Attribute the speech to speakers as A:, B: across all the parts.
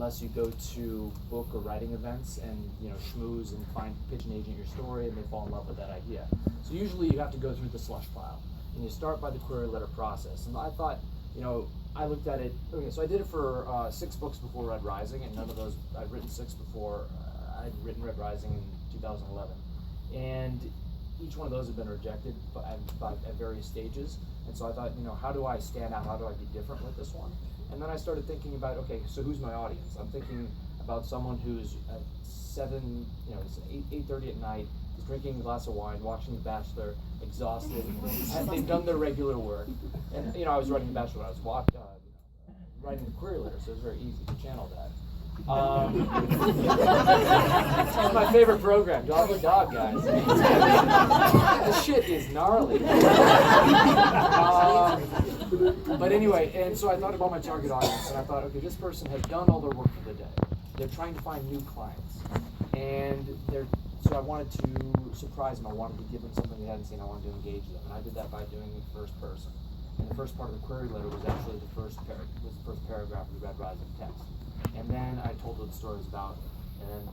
A: unless you go to book or writing events and schmooze and pitch an agent your story and they fall in love with that idea. So usually you have to go through the slush pile and you start by the query letter process. And I thought, I looked at it. Okay, so I did it for 6 books before Red Rising, and none of those I'd written 6 before. I'd written Red Rising in 2011, and each one of those had been rejected at various stages. And so I thought, how do I stand out? How do I be different with this one? And then I started thinking about, okay, so who's my audience? I'm thinking about someone who's at 8:30 at night, is drinking a glass of wine, watching The Bachelor, exhausted, and they've done their regular work. And I was writing The Bachelor when I was writing the query letter, so it was very easy to channel that. It's my favorite program, Dog Eat Dog, guys. The shit is gnarly. But anyway, and so I thought about my target audience, and I thought, okay, this person has done all their work for the day. They're trying to find new clients, and so I wanted to surprise them. I wanted to give them something they hadn't seen. I wanted to engage them, and I did that by doing it first person. And the first part of the query letter was actually the first paragraph of the Red Rising text. And then I told what the story was about.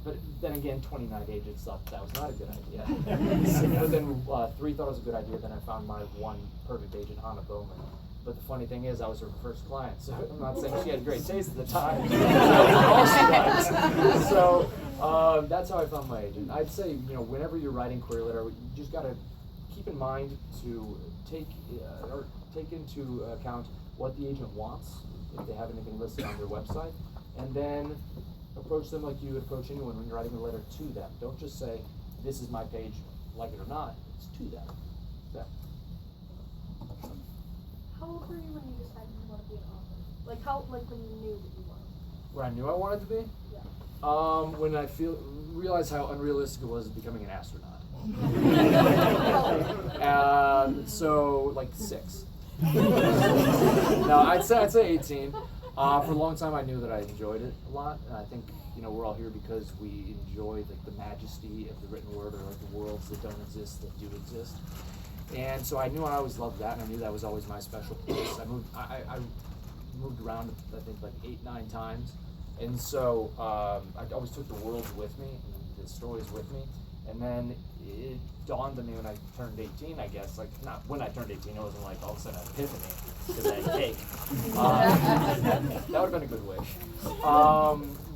A: But then again, 29 agents thought that was not a good idea. But then 3 thought it was a good idea. Then I found my one perfect agent, Hannah Bowman. But the funny thing is, I was her first client. So I'm not saying she had great taste at the time. All she does. So that's how I found my agent. I'd say, whenever you're writing query letter, you just got to keep in mind to take into account what the agent wants, if they have anything listed on their website, and then approach them like you would approach anyone when you're writing a letter to them. Don't just say, this is my page, like it or not. It's to them. Yeah.
B: How old were you when you decided you wanted to be an author? When you knew that you wanted?
A: Where I knew I wanted to be?
B: Yeah.
A: When I realized how unrealistic it was becoming an astronaut. So like 6. No, I'd say 18. For a long time, I knew that I enjoyed it a lot, and I think we're all here because we enjoy the majesty of the written word, or the worlds that don't exist that do exist. And so I knew I always loved that, and I knew that was always my special place. I moved around, I think, like 8-9 times, and so I always took the worlds with me and the stories with me. And then it dawned on me when I turned 18, I guess. Like, not when I turned 18, it wasn't like all of a sudden an epiphany because I had cake. That would have been a good wish.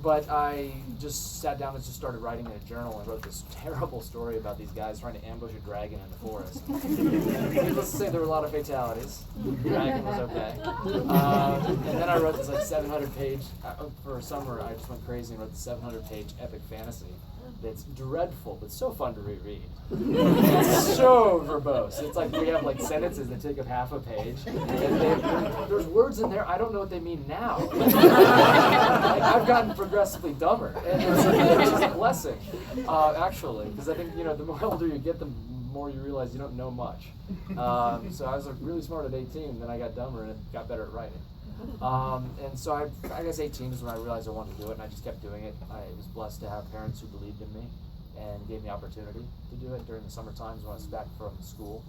A: But I just sat down and just started writing in a journal and wrote this terrible story about these guys trying to ambush a dragon in the forest. Needless to say, there were a lot of fatalities. The dragon was okay. And then I wrote this 700-page, for a summer, I just went crazy and wrote the 700-page epic fantasy. It's dreadful, but so fun to reread. It's so verbose. It's like we have sentences that take up half a page. And there's words in there, I don't know what they mean now. I've gotten progressively dumber. And it's just a blessing, actually. Because I think, the more older you get, the more you realize you don't know much. So I was really smart at 18, then I got dumber and got better at writing. And so I guess 18 is when I realized I wanted to do it, and I just kept doing it. I was blessed to have parents who believed in me and gave me opportunity to do it during the summer times when I was back from school.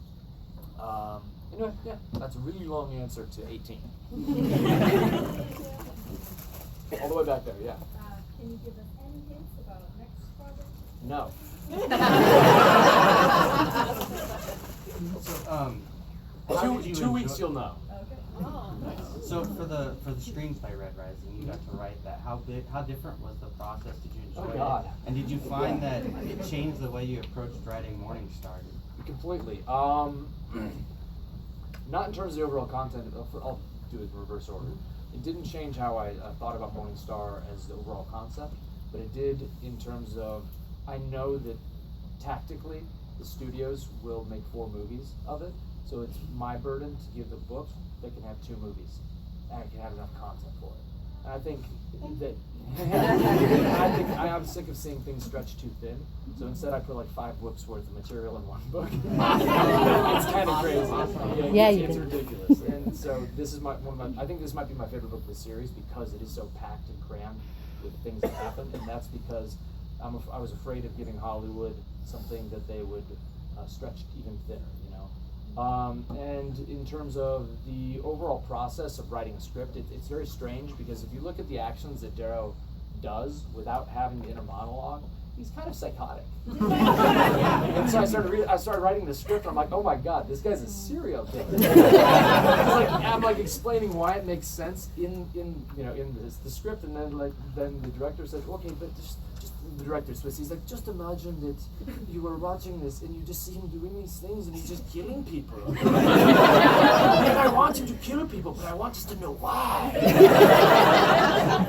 A: Anyway, yeah, that's a really long answer to 18. All the way back there, yeah.
B: Can you give us any hints about next project?
A: No.
C: So,
A: 2 weeks you'll know.
B: Okay. Oh, nice.
C: So for the screenplay Red Rising, you got to write that. How different was the process? Did you enjoy it? And did you find that it changed the way you approached writing Morningstar?
A: Completely. Not in terms of the overall content. I'll do it in reverse order. It didn't change how I thought about Morningstar as the overall concept, but it did in terms of, I know that tactically the studios will make 4 movies of it, so it's my burden to give the book that can have 2 movies, and I can have enough content for it. And I think that I'm sick of seeing things stretched too thin. So instead, I put 5 books worth of material in one book. It's kind of crazy. Yeah, it's ridiculous. And so this is I think this might be my favorite book of the series because it is so packed and crammed with things that happen. And that's because I was afraid of giving Hollywood something that they would stretch even thinner. And in terms of the overall process of writing a script, it's very strange because if you look at the actions that Darrow does without having the inner monologue, he's kind of psychotic. And so I started writing the script, and I'm like, oh my god, this guy's a serial killer. I'm like explaining why it makes sense in the script, and then the director says, okay, but just the director Swiss, he's like, just imagine that you were watching this and you just see him doing these things and he's just killing people. And I want him to kill people, but I want us to know why.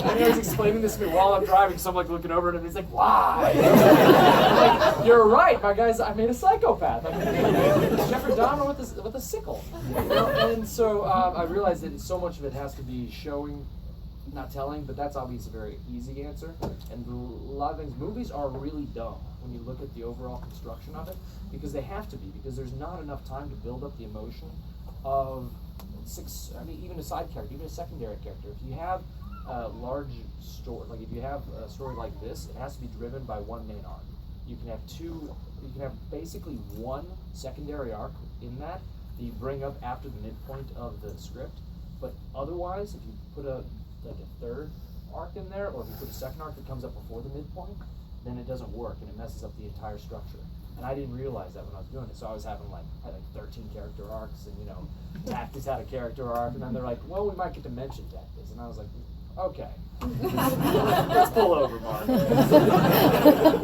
A: And he was explaining this to me while I'm driving, so I'm like looking over at him and he's like, why? I'm like, you're right, my guys, I made a psychopath. I made Jeffrey Dahmer with a sickle. And so I realized that so much of it has to be showing, not telling, but that's obviously a very easy answer. And a lot of things, movies are really dumb when you look at the overall construction of it, because they have to be, because there's not enough time to build up the emotion of even a side character, even a secondary character. If you have a large story, like if you have a story like this, it has to be driven by one main arc. You can have basically one secondary arc in that you bring up after the midpoint of the script, but otherwise, if you put a third arc in there, or if you put a second arc that comes up before the midpoint, then it doesn't work and it messes up the entire structure. And I didn't realize that when I was doing it, so I was having like 13 character arcs, and Tactus had a character arc, and then they're like, well, we might get to mention Tactus, and I was like, okay, let's pull over, Mark.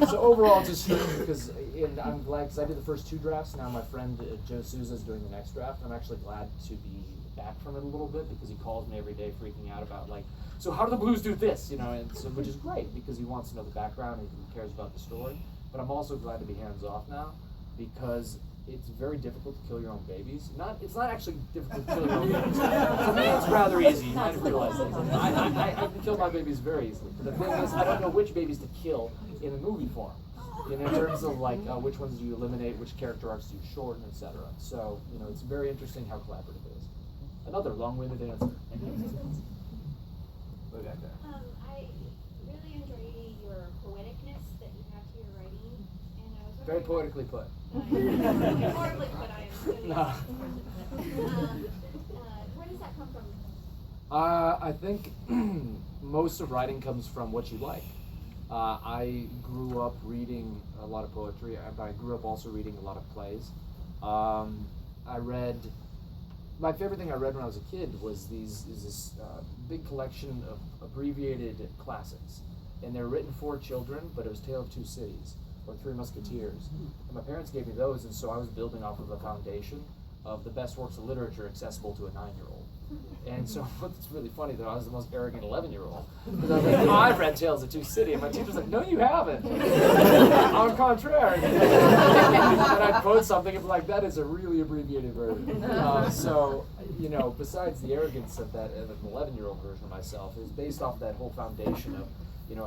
A: So overall, just because, and I'm glad, because I did the first 2 drafts. Now my friend Joe Souza is doing the next draft. I'm actually glad to be back from it a little bit, because he calls me every day freaking out about like, so how do the Blues do this, and so, which is great because he wants to know the background and he cares about the story. But I'm also glad to be hands off now, because it's very difficult to kill your own babies. It's not actually difficult to kill your own babies. For me, it's rather easy. You might have realized that. I can kill my babies very easily. But the thing is, I don't know which babies to kill in a movie form. In terms of like which ones do you eliminate, which character arcs do you shorten, etc. So it's very interesting how collaborative it is. Another long-winded answer. Way back there.
D: I really enjoy your poeticness that you have to your writing, and I was
A: Very poetically put.
D: Horribly put, I am.
A: No.
D: Where does that come from?
A: I think most of writing comes from what you like. I grew up reading a lot of poetry, but I grew up also reading a lot of plays. My favorite thing I read when I was a kid was this big collection of abbreviated classics. And they were written for children, but it was Tale of Two Cities, or Three Musketeers. And my parents gave me those, and so I was building off of a foundation of the best works of literature accessible to a 9-year-old. And so what's really funny, though, I was the most arrogant 11-year-old. Because I was like, oh, I've read Tales of Two Cities. And my teacher's like, no, you haven't. En contraire. And I'd quote something and be like, that is a really abbreviated version. So, besides the arrogance of that, of an 11-year-old version of myself, is based off that whole foundation of,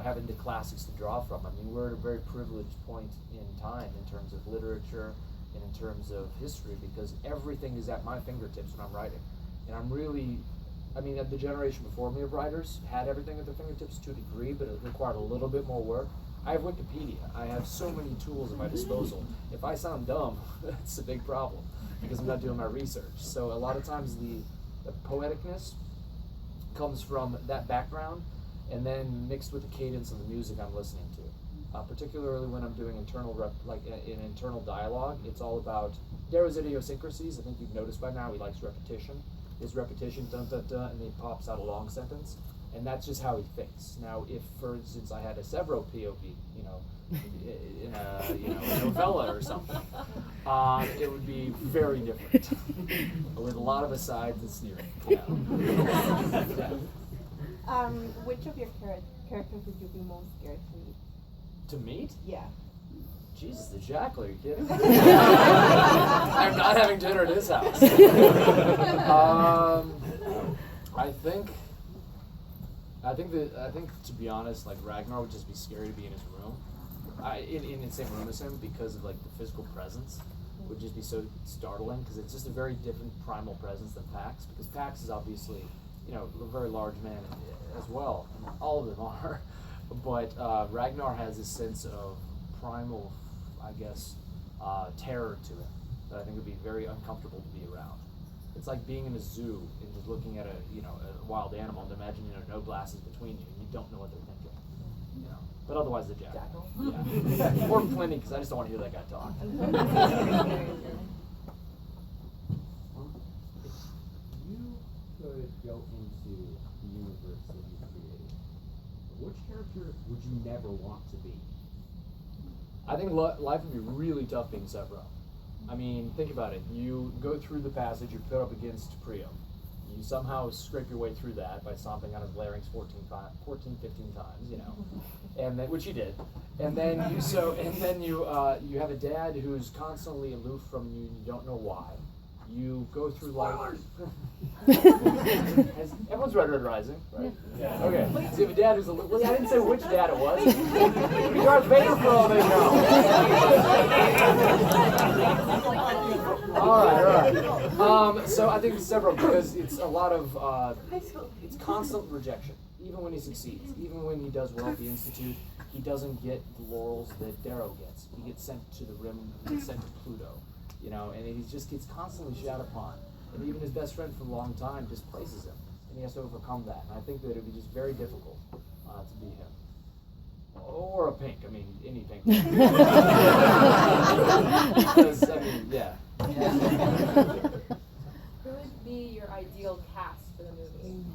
A: having the classics to draw from. I mean, we're at a very privileged point in time in terms of literature and in terms of history, because everything is at my fingertips when I'm writing. And I'm really, the generation before me of writers had everything at their fingertips to a degree, but it required a little bit more work. I have Wikipedia. I have so many tools at my disposal. If I sound dumb, that's a big problem, because I'm not doing my research. So a lot of times the poeticness comes from that background, and then mixed with the cadence of the music I'm listening to. Particularly when I'm doing internal dialogue, it's all about Darrow's idiosyncrasies. I think you've noticed by now he likes repetition. His repetition, dun dun dun, and then he pops out a long sentence, and that's just how he thinks. Now, if, for instance, I had a Severo POV, in a novella or something, it would be very different, with a lot of asides and sneering.
E: Which of your characters would you be most scared to meet?
A: To meet?
E: Yeah.
A: Jesus, the Jackal, are you kidding? I'm not having dinner at his house. I think to be honest, like Ragnar would just be scary to be in his room, in the same room as him, because of like the physical presence would just be so startling, because it's just a very different primal presence than Pax, because Pax is obviously, a very large man as well, and all of them are, but Ragnar has this sense of primal, I guess, terror to it that I think would be very uncomfortable to be around. It's like being in a zoo and just looking at a wild animal and imagining there are no glasses between you and you don't know what they're thinking. you know. But otherwise, the Jackal. Yeah. Or Plenty, because I just don't want to hear that guy talk.
F: You could go into the universe that you created. Which character would you never want to be?
A: I think life would be really tough being Severo. I mean, think about it. You go through the passage, you're put up against Priam. You somehow scrape your way through that by stomping on his larynx 15 times, you know, and then, which he did. And then you have a dad who's constantly aloof from you. You don't know why. You go through life. Everyone's read Red Rising, right? Yeah. Okay. So you have a dad who's aloof. Well, I didn't say which dad it was. It could be Darth Vader for all they know. All right. So I think several, because it's a lot of it's constant rejection. Even when he succeeds, even when he does well at the Institute, he doesn't get the laurels that Darrow gets. He gets sent to the rim. He gets sent to Pluto. You know, and he just gets constantly shat upon. And even his best friend for a long time displaces him. And he has to overcome that. And I think that it would be just very difficult to be him. Or a Pink. I mean, any Pink. Because, I mean, yeah.
E: Who would be your ideal cast for the movie?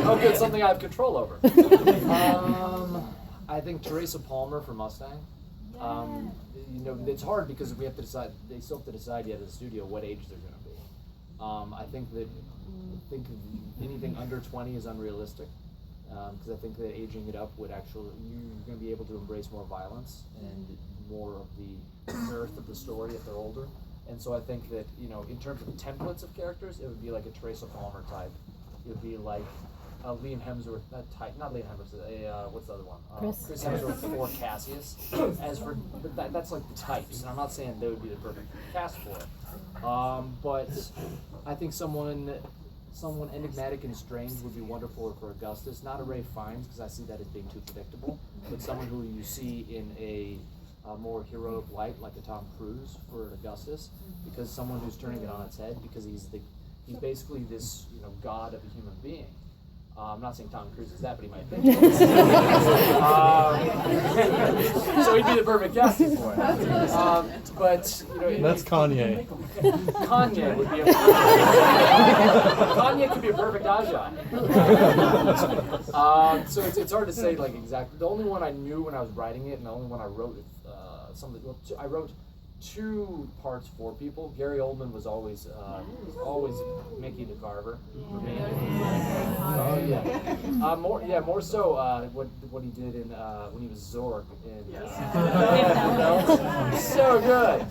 A: Okay, it's something I have control over. I think Teresa Palmer for Mustang. You know, it's hard because we have to decide. They still have to decide yet at the studio what age they're going to be. I think anything under 20 is unrealistic because I think that aging it up would actually you're going to be able to embrace more violence and more of the girth of the story if they're older. And so I think that in terms of templates of characters, it would be like a Teresa Palmer type. It would be like Liam Hemsworth type, not Liam Hemsworth. What's the other one? Chris Hemsworth for Cassius. But that's like the types, and I'm not saying they would be the perfect cast for it. But I think someone enigmatic and strange would be wonderful for Augustus. Not a Ray Fiennes, because I see that as being too predictable. But someone who you see in a more heroic light, like a Tom Cruise for Augustus, because someone who's turning it on its head, because he's basically this god of a human being. I'm not saying Tom Cruise is that, but he might think so he'd be the perfect casting for it. But
G: That's Kanye.
A: Kanye would be Kanye could be a perfect Ajay. So it's hard to say like exactly. The only one I knew when I was writing it, and the only one I wrote I wrote 2 parts for people. Gary Oldman was always Mickey the Carver for me. Oh yeah. More so what he did in when he was Zorg in so good.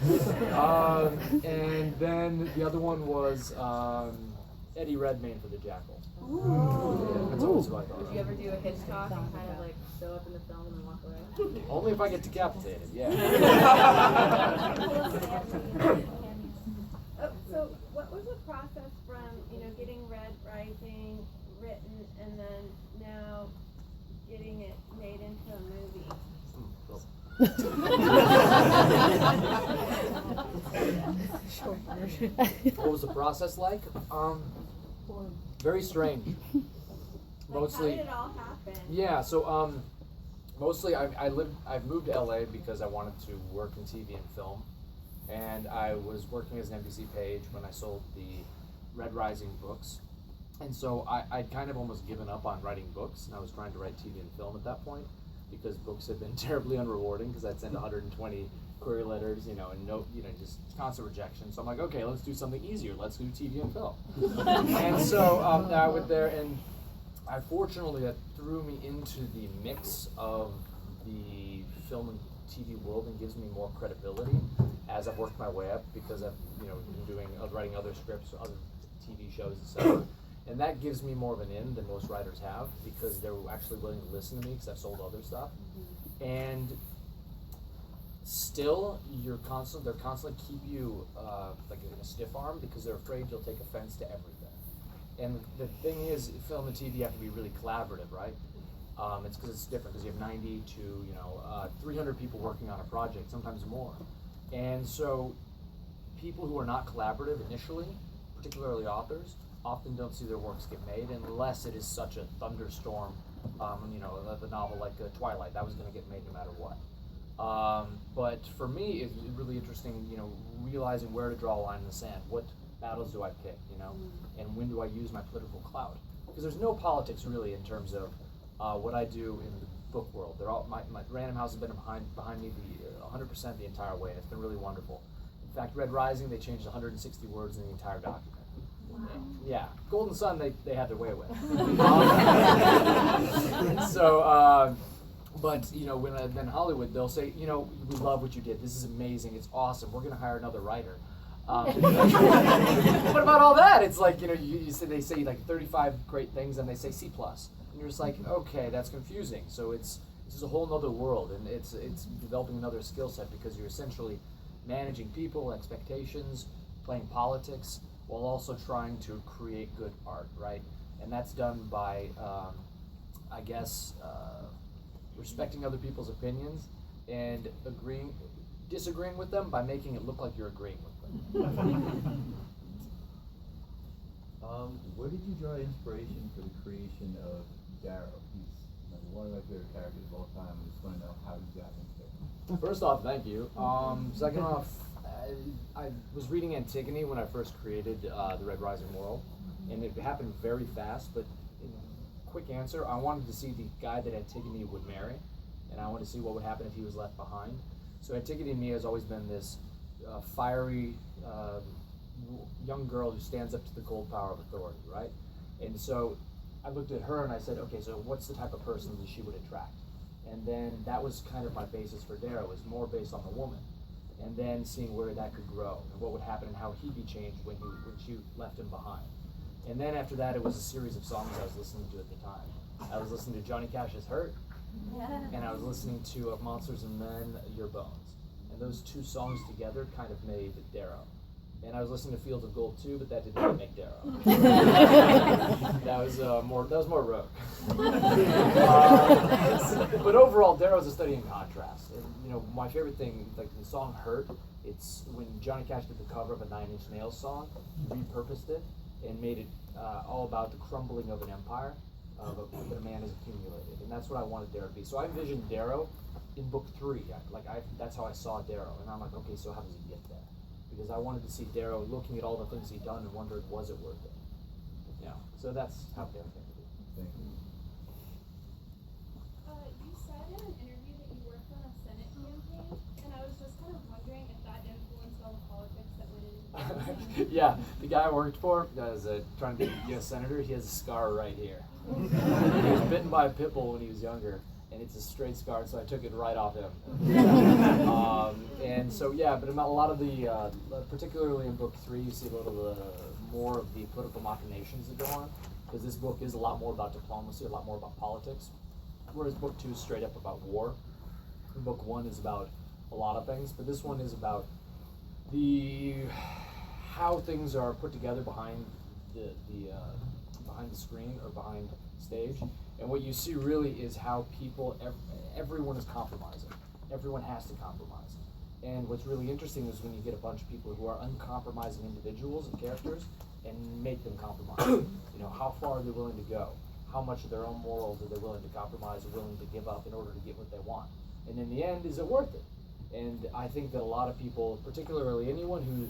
A: And then the other one was Eddie Redmayne for the Jackal. That's always what I thought.
E: Would you ever do a Hitchcock and kind of like show up in the film and then walk away?
A: Only if I get decapitated, yeah.
D: So what was the process from, getting Red Rising written and then now getting it made into a movie?
A: What was the process like? Very strange. Mostly.
D: How did it all happen?
A: Yeah, so mostly I've moved to LA because I wanted to work in TV and film, and I was working as an NBC page when I sold the Red Rising books, and so I'd kind of almost given up on writing books, and I was trying to write TV and film at that point because books had been terribly unrewarding because I'd send 120 query letters, and just constant rejection. So I'm like, okay, let's do something easier. Let's do TV and film. And so I went there, and fortunately that threw me into the mix of the film and TV world and gives me more credibility as I've worked my way up because I've been writing other scripts, other TV shows, etc. And that gives me more of an in than most writers have because they're actually willing to listen to me because I've sold other stuff. And still, they're constantly keep you like in a stiff arm because they're afraid you'll take offense to everything. And the thing is, film and TV have to be really collaborative, right? It's because it's different because you have 90 to 300 people working on a project, sometimes more. And so people who are not collaborative initially, particularly authors, often don't see their works get made unless it is such a thunderstorm. The novel like Twilight, that was going to get made no matter what. But for me, it's really interesting, realizing where to draw a line in the sand. What battles do I pick, and when do I use my political clout? Because there's no politics really in terms of what I do in the book world. They're all my Random House has been behind me 100% the entire way, and it's been really wonderful. In fact, Red Rising, they changed 160 words in the entire document. Yeah, Golden Sun, they had their way with. But when I've been in Hollywood, they'll say, we love what you did. This is amazing. It's awesome. We're going to hire another writer. What about all that? It's like they say like 35 great things, and they say C+, and you're just like, okay, that's confusing. So this is a whole nother world, and it's developing another skill set because you're essentially managing people, expectations, playing politics, while also trying to create good art, right? And that's done by, respecting other people's opinions and disagreeing with them by making it look like you're agreeing with them.
G: Where did you draw inspiration for the creation of Darrow? He's one of my favorite characters of all time. I just want to know how you got him there.
A: First off, thank you. Second off, I was reading Antigone when I first created the Red Rising world, and it happened very fast, but quick answer, I wanted to see the guy that Antigone would marry, and I wanted to see what would happen if he was left behind. So Antigone in me has always been this fiery young girl who stands up to the cold power of authority, right? And so I looked at her and I said, okay, so what's the type of person that she would attract? And then that was kind of my basis for Darrow, was more based on the woman. And then seeing where that could grow and what would happen and how he'd be changed when she left him behind. And then after that, it was a series of songs I was listening to at the time. I was listening to Johnny Cash's Hurt, and I was listening to Monsters and Men, Your Bones. And those two songs together kind of made Darrow. And I was listening to Fields of Gold too, but that did not make Darrow. That was more rogue. But overall, Darrow's a study in contrast. And my favorite thing, like the song "Hurt," it's when Johnny Cash did the cover of a Nine Inch Nails song, he repurposed it and made it all about the crumbling of an empire that a man has accumulated, and that's what I wanted Darrow to be. So I envisioned Darrow in book 3. That's how I saw Darrow, and I'm like, okay, so how does he get there? Because I wanted to see Darrow looking at all the things he'd done and wondering, was it worth it? So that's how Darrow came to be.
G: Thank you.
B: You said in an interview that you worked on a Senate campaign, and I was just kind of wondering if that influenced all the politics that went into it.
A: Yeah, the guy I worked for, trying to be a U.S. senator, he has a scar right here. He was bitten by a pit bull when he was younger, and it's a straight scar, so I took it right off him. And so, yeah, but a lot of the, particularly in book 3, you see a little more of the political machinations that go on, because this book is a lot more about diplomacy, a lot more about politics, whereas book 2 is straight up about war. And book 1 is about a lot of things, but this one is about how things are put together behind the screen or behind stage, and what you see really is how everyone is compromising. Everyone has to compromise. And what's really interesting is when you get a bunch of people who are uncompromising individuals and characters and make them compromise. How far are they willing to go? How much of their own morals are they willing to compromise or willing to give up in order to get what they want? And in the end, is it worth it? And I think that a lot of people, particularly anyone who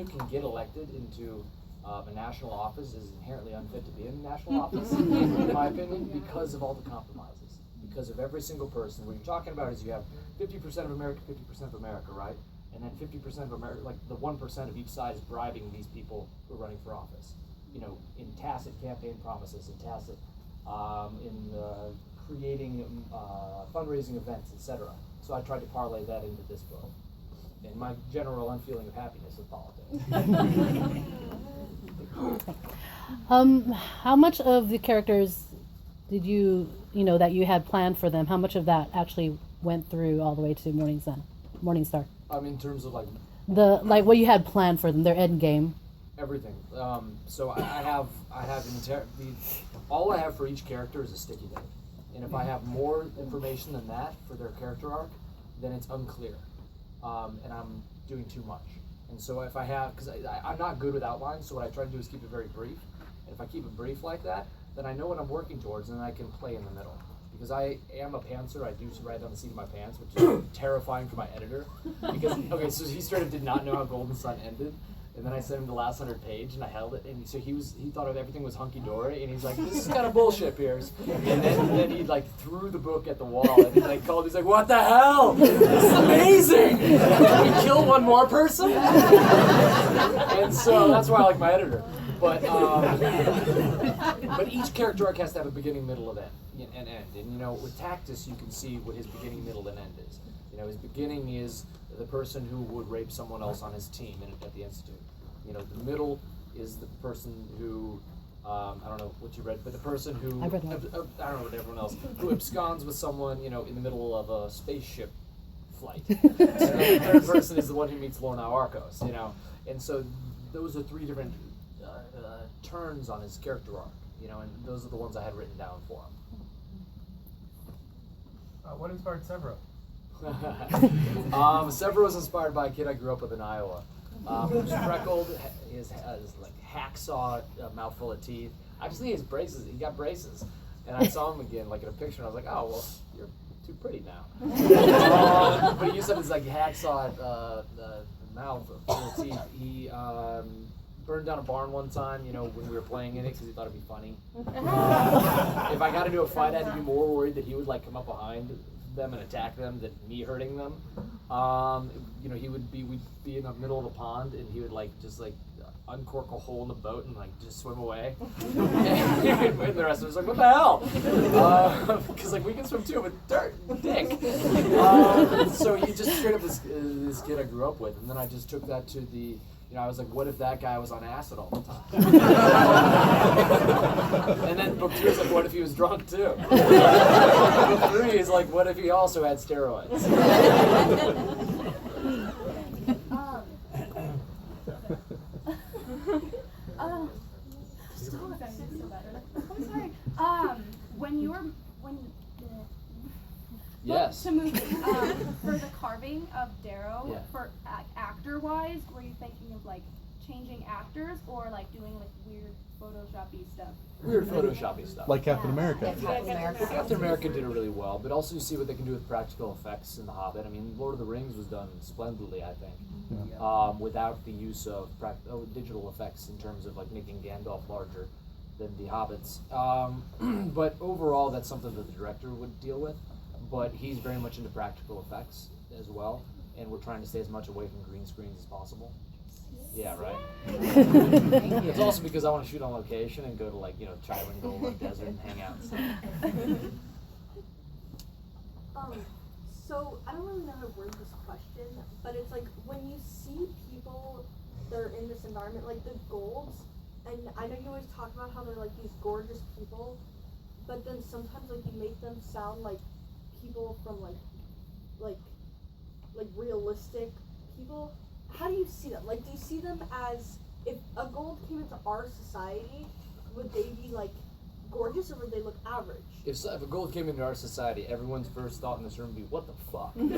A: can get elected into a national office is inherently unfit to be in a national office, in my opinion, because of all the compromises. Because of every single person. What you're talking about is you have 50% of America, 50% of America, right? And then 50% of America, like the 1% of each side is bribing these people who are running for office. In tacit campaign promises, in tacit, creating fundraising events, etc. So I tried to parlay that into this book. And my general unfeeling of happiness with politics.
H: How much of the characters did you that you had planned for them? How much of that actually went through all the way to Morningstar?
A: In terms of
H: what you had planned for them, their end game.
A: Everything. So I have all I have for each character is a sticky note, and if I have more information than that for their character arc, then it's unclear, and I'm doing too much. And so if I have, because I'm not good with outlines, so what I try to do is keep it very brief. And if I keep it brief like that, then I know what I'm working towards, and then I can play in the middle. Because I am a pantser, I do write on the seat of my pants, which is terrifying for my editor. Because, okay, so he straight up did not know how Golden Sun ended. And then I sent him the last 100 page, and I held it, and so he thought of everything was hunky-dory, and he's like, this is kind of bullshit, Piers. And then he like threw the book at the wall, and he like called, he's like, what the hell? This is amazing! Can we kill one more person? And so that's why I like my editor. But each character arc has to have a beginning, middle, and end. And you know, with Tactus, you can see what his beginning, middle, and end is. You know, his beginning is the person who would rape someone else on his team at the Institute. You know, the middle is the person who, I don't know what you read, but the person who,
H: I read one.
A: I don't know what everyone else, who absconds with someone, you know, in the middle of a spaceship flight. And the third person is the one who meets Lorna Arcos, you know. And so those are three different turns on his character arc, you know, and those are the ones I had written down for him.
I: What inspired Severo?
A: Severo was inspired by a kid I grew up with in Iowa. Who's freckled, his like hacksaw, mouthful of teeth. I just need his braces. He got braces, and I saw him again, like in a picture, and I was like, oh well, you're too pretty now. But he used to have his like hacksaw mouth full of teeth. He burned down a barn one time, you know, when we were playing in it because he thought it'd be funny. If I got into a fight, I had to be more worried that he would like come up behind them and attack them than me hurting them. You know, we'd be in the middle of the pond, and he would like just like uncork a hole in the boat and like just swim away. And the rest of us like, what the hell? Because like we can swim too, but dirt, dick. So he just straight up this kid I grew up with, and then I just took that to the. You know, I was like, what if that guy was on acid all the time? And then book 2 is like, what if he was drunk too? Book 3 is like, what if he also had steroids?
B: I'm sorry.
A: Yes.
B: To move for the carving of Darrow,
A: Yeah.
B: for actor-wise, were you thinking of like changing actors or like doing like weird Photoshoppy stuff?
A: Weird Photoshoppy stuff.
J: Like Captain America.
A: Well, Captain America did it really well, but also you see what they can do with practical effects in The Hobbit. I mean, Lord of the Rings was done splendidly, I think, without the use of digital effects in terms of like making Gandalf larger than the Hobbits. But overall, that's something that the director would deal with. But he's very much into practical effects as well, and we're trying to stay as much away from green screens as possible. Yeah, right. It's also because I want to shoot on location and go to like, you know, Chiron Gold Desert and hang out and stuff.
K: So I don't really know how to word this question, but it's like when you see people that are in this environment, like the Golds, and I know you always talk about how they're like these gorgeous people, but then sometimes like you make them sound like people from like realistic people. How do you see them? Like, do you see them as, if a Gold came into our society, would they be like gorgeous or would they look average?
A: If a Gold came into our society, everyone's first thought in this room would be, what the fuck? And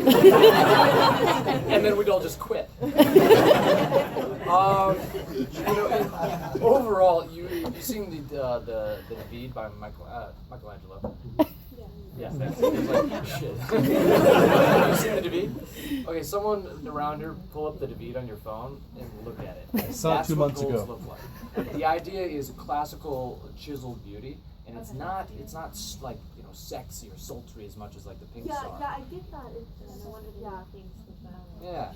A: then we'd all just quit. You know, overall, you've seen the David by Michelangelo. Yeah, it's like, shit. Have you seen the David? Okay, someone around here, pull up the David on your phone and look at it.
J: I saw it 2 months ago.
A: Look like. The idea is classical chiseled beauty, and it's not like, you know, sexy or sultry as much as like the pinks are.
K: Yeah, I get that.
A: Yeah.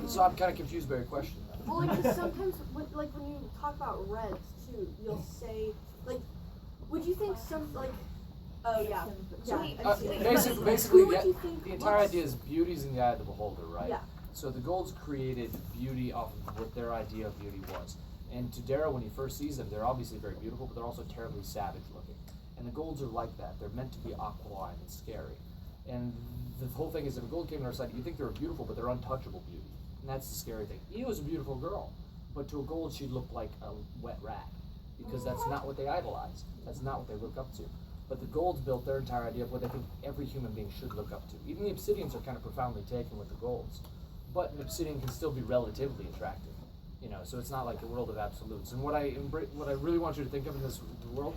A: So I'm kind of confused by your question.
K: Well, like, 'cause sometimes, when you talk about reds too, you'll say, like, would you think some, like, oh yeah,
A: Basically,
K: who would you think
A: the entire
K: looks-
A: idea is beauty's in the eye of the beholder, right?
K: Yeah.
A: So the Golds created beauty off of what their idea of beauty was. And to Darrow, when he first sees them, they're obviously very beautiful, but they're also terribly savage looking. And the Golds are like that. They're meant to be aquiline and scary. And the whole thing is, if a Gold came to our side, you think they were beautiful, but they're untouchable beauty. And that's the scary thing. Eve was a beautiful girl, but to a Gold, she'd look like a wet rat, because that's not what they idolize. That's not what they look up to. But the Golds built their entire idea of what they think every human being should look up to. Even the Obsidians are kind of profoundly taken with the Golds. But an Obsidian can still be relatively attractive. You know, so it's not like a world of absolutes. And what I really want you to think of in this world,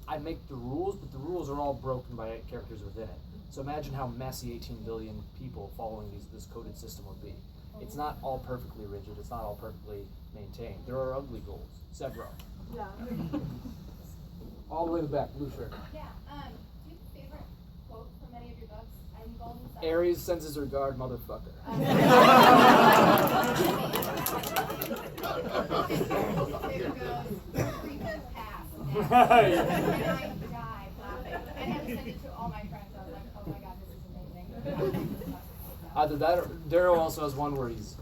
A: I make the rules, but the rules are all broken by characters within it. So imagine how messy 18 billion people following this coded system would be. It's not all perfectly rigid. It's not all perfectly maintained. There are ugly goals, several.
K: Yeah.
A: All the way to the back, blue shirt.
B: Yeah. Do you have a favorite quote from any of your books? I'm Golden Sun.
A: Aries sends his regard, motherfucker.
B: It goes, "Creeping past." And I died laughing. I had to send it to all my friends. I was like, oh my god, this is amazing.
A: Either that or Darrow also has one where he's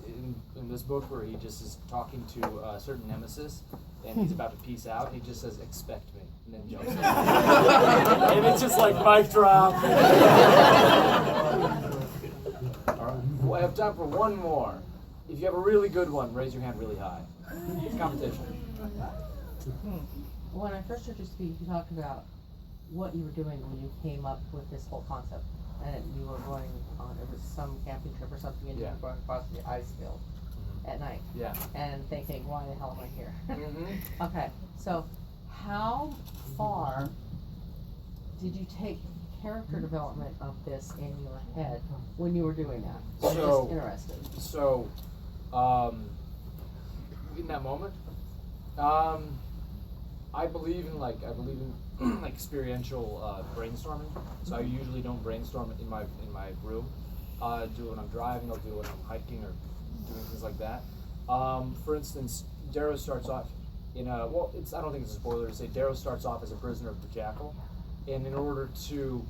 A: in this book where he just is talking to a certain nemesis and he's about to peace out. He just says, "Expect me," and then jumps in. And it's just like mic drop. All right. Well, I have time for one more. If you have a really good one, raise your hand really high. It's competition.
I: When I first heard you speak, you talked about what you were doing when you came up with this whole concept. And you were going on, it was some camping trip or something, and you were going across the ice field at night.
A: Yeah.
I: And thinking, why the hell am I here?
A: Mm-hmm.
I: Okay, so how far did you take character development of this in your head when you were doing that? I'm
A: So-
I: just interested.
A: So, in that moment, I believe in like experiential brainstorming. So I usually don't brainstorm in my room. I do it when I'm driving. I'll do it when I'm hiking or doing things like that. For instance, Darrow starts off in a I don't think it's a spoiler to say Darrow starts off as a prisoner of the Jackal, and in order to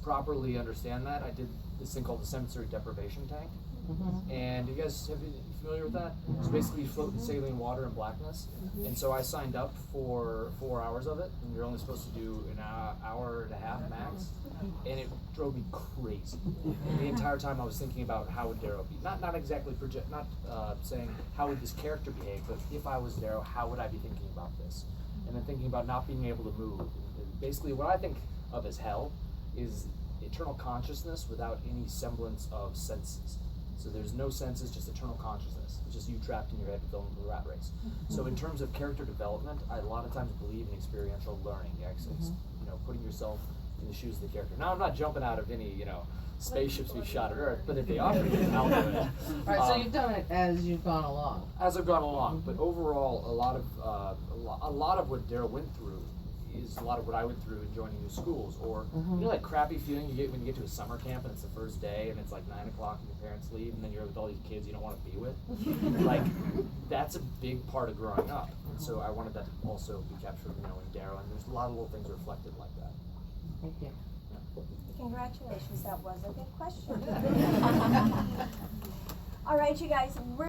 A: properly understand that, I did this thing called the sensory deprivation tank.
I: Mm-hmm.
A: And you guys you familiar with that? So basically you float in saline water and blackness. And so I signed up for 4 hours of it, and you're only supposed to do an hour and a half max. And it drove me crazy. The entire time I was thinking about how would Darrow be. Not exactly saying how would this character behave, but if I was Darrow, how would I be thinking about this? And then thinking about not being able to move. And basically what I think of as hell is eternal consciousness without any semblance of senses. So there's no senses, just eternal consciousness. It's just you trapped in your head with the rat race. So in terms of character development, I a lot of times believe in experiential learning. Actually, putting yourself in the shoes of the character. Now I'm not jumping out of any, spaceships we've shot at Earth, but if they offer it, I'll do it.
I: Alright, so you've done it as you've gone along.
A: As I've gone along, but overall, a lot of what Darrow went through is a lot of what I went through in joining new schools, or that crappy feeling you get when you get to a summer camp and it's the first day and it's like 9 o'clock and your parents leave and then you're with all these kids you don't want to be with. Like that's a big part of growing up, and so I wanted that to also be captured, in Darrow, and there's a lot of little things reflected like that.
I: Thank you.
J: Congratulations, that was a good question. All right, you guys.